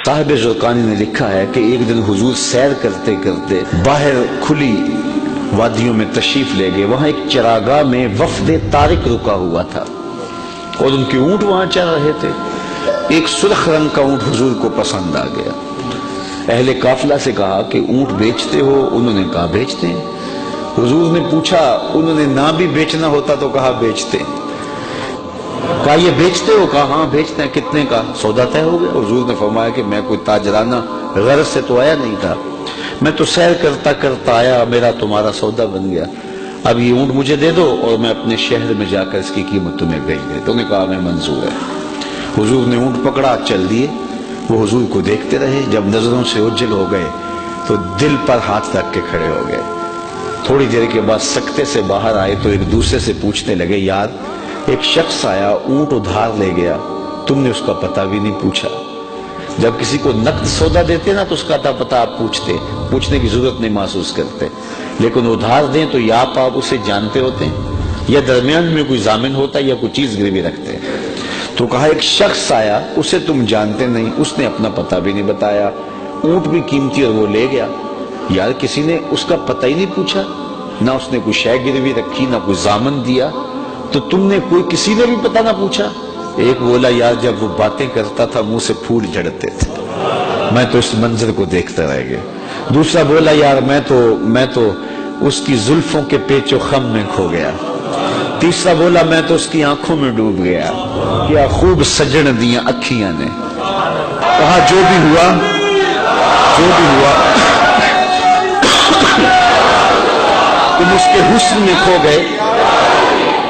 صاحب زرقانی نے لکھا ہے کہ ایک دن حضور سیر کرتے کرتے باہر کھلی وادیوں میں تشریف لے گئے. وہاں ایک چراگاہ میں وفد طارق رکا ہوا تھا اور ان کے اونٹ وہاں چل رہے تھے. ایک سرخ رنگ کا اونٹ حضور کو پسند آ گیا. اہل قافلہ سے کہا کہ اونٹ بیچتے ہو؟ انہوں نے کہا بیچتے ہیں. حضور نے پوچھا انہوں نے نہ بھی بیچنا ہوتا تو کہا بیچتے ہیں. کہا یہ بیچتے ہو؟ کہا ہاں بیچتے ہیں. کتنے کا؟ سودا طے ہو گیا. حضور نے فرمایا کہ میں کوئی تاجرانہ غرض سے تو آیا نہیں تھا, میں تو سیر کرتا کرتا آیا, میرا تمہارا سودا بن گیا. اب یہ اونٹ مجھے دے دو اور میں اپنے شہر میں جا کر اس کی قیمت تمہیں بھیج دے. تو نے کہا میں منظور ہے. حضور نے اونٹ پکڑا, چل دیے. وہ حضور کو دیکھتے رہے. جب نظروں سے اوجھل ہو گئے تو دل پر ہاتھ رکھ کے کھڑے ہو گئے. تھوڑی دیر کے بعد سکتے سے باہر آئے تو ایک دوسرے سے پوچھنے لگے, یار ایک شخص آیا اونٹ ادھار لے گیا, تم نے اس کا پتہ بھی نہیں پوچھا. جب کسی کو نقد سودا دیتے نا تو اس کا پتہ آپ پوچھنے کی ضرورت نہیں محسوس کرتے, لیکن ادھار دیں تو یا آپ اسے جانتے ہوتے ہیں یا درمیان میں کوئی ضامن ہوتا ہے یا کوئی چیز گروی رکھتے ہیں. تو کہا ایک شخص آیا, اسے تم جانتے نہیں, اس نے اپنا پتہ بھی نہیں بتایا, اونٹ بھی قیمتی اور وہ لے گیا. یار کسی نے اس کا پتہ ہی نہیں پوچھا, نہ اس نے کوئی شے گروی رکھی, نہ کوئی ضامن دیا, تو تم نے کسی نے بھی پتہ نہ پوچھا. ایک بولا یار جب وہ باتیں کرتا تھا منہ سے پھول جھڑتے تھے, میں تو اس منظر کو دیکھتا رہ گیا. دوسرا بولا یار میں تو اس کی زلفوں کے پیچ و خم میں کھو گیا. تیسرا بولا میں تو اس کی آنکھوں میں ڈوب گیا, کیا خوب سجن دیاں اکھیاں نے. کہا جو بھی ہوا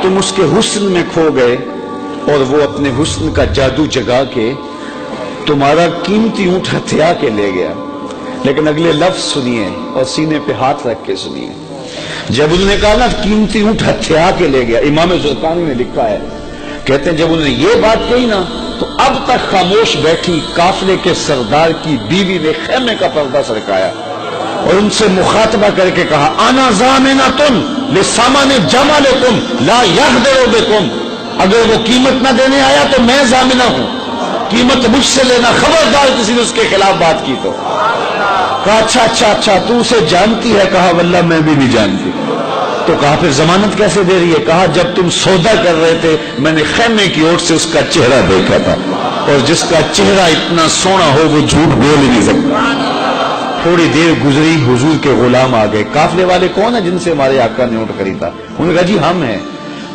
تم اس کے حسن میں کھو گئے, اور وہ اپنے حسن کا جادو جگا کے تمہارا قیمتی اونٹ ہتھیا کے لے گیا. لیکن اگلے لفظ سنیے اور سینے پہ ہاتھ رکھ کے سنیے. جب انہوں نے کہا نا قیمتی اونٹ ہتھیا کے لے گیا, امام زرقانی نے لکھا ہے, کہتے ہیں جب انہوں نے یہ بات کہی نا تو اب تک خاموش بیٹھی قافلے کے سردار کی بیوی نے خیمے کا پردہ سرکایا اور ان سے مخاطبہ کر کے کہا انا ضامنۃ لسامان جمالکم لا یغدر بکم. اگر وہ قیمت نہ دینے آیا تو میں ضامنہ ہوں, قیمت مجھ سے لینا, خبردار کسی نے اس کے خلاف بات کی تو. کہا اچھا تو اسے جانتی ہے؟ کہا واللہ میں بھی نہیں جانتی. تو کہا پھر ضمانت کیسے دے رہی ہے؟ کہا جب تم سودا کر رہے تھے میں نے خیمے کی اوٹ سے اس کا چہرہ دیکھا تھا, اور جس کا چہرہ اتنا سونا ہو وہ جھوٹ بول ہی نہیں سکتا. تھوڑی دیر گزری, حضور کے غلام آ گئے. قافلے والے کون ہیں جن سے ہمارے آقا نے اونٹ خریدا؟ انہوں نے کہا جی ہم ہیں.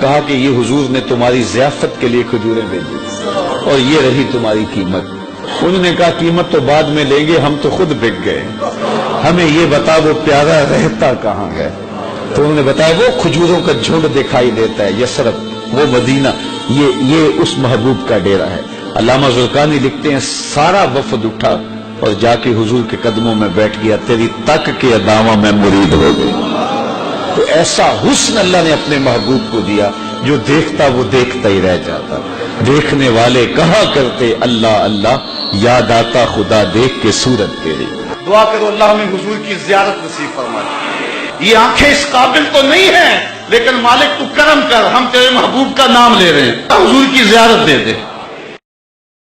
کہا کہ یہ حضور نے تمہاری ضیافت کے لیے کھجوریں بھیجی اور یہ رہی تمہاری قیمت. انہوں نے کہا قیمت تو بعد میں لیں گے, ہم تو خود بک گئے, ہمیں یہ بتا وہ پیارا رہتا کہاں ہے. تو انہوں نے بتایا وہ کھجوروں کا جھنڈ دکھائی دیتا ہے, یثرب, وہ مدینہ, یہ اس محبوب کا ڈیرا ہے. علامہ زرقانی لکھتے ہیں سارا وفد اٹھا اور جا کے حضور کے قدموں میں بیٹھ گیا, تیری تک کے ادامہ میں مرید ہو گئی. تو ایسا حسن اللہ نے اپنے محبوب کو دیا جو دیکھتا وہ دیکھتا ہی رہ جاتا. دیکھنے والے کہا کرتے اللہ اللہ, یاد آتا خدا دیکھ کے صورت تیری. دعا کرو اللہ ہمیں حضور کی زیارت نصیب فرمائے. یہ آنکھیں اس قابل تو نہیں ہیں, لیکن مالک تو کرم کر, ہم تیرے محبوب کا نام لے رہے ہیں, حضور کی زیارت دے دے.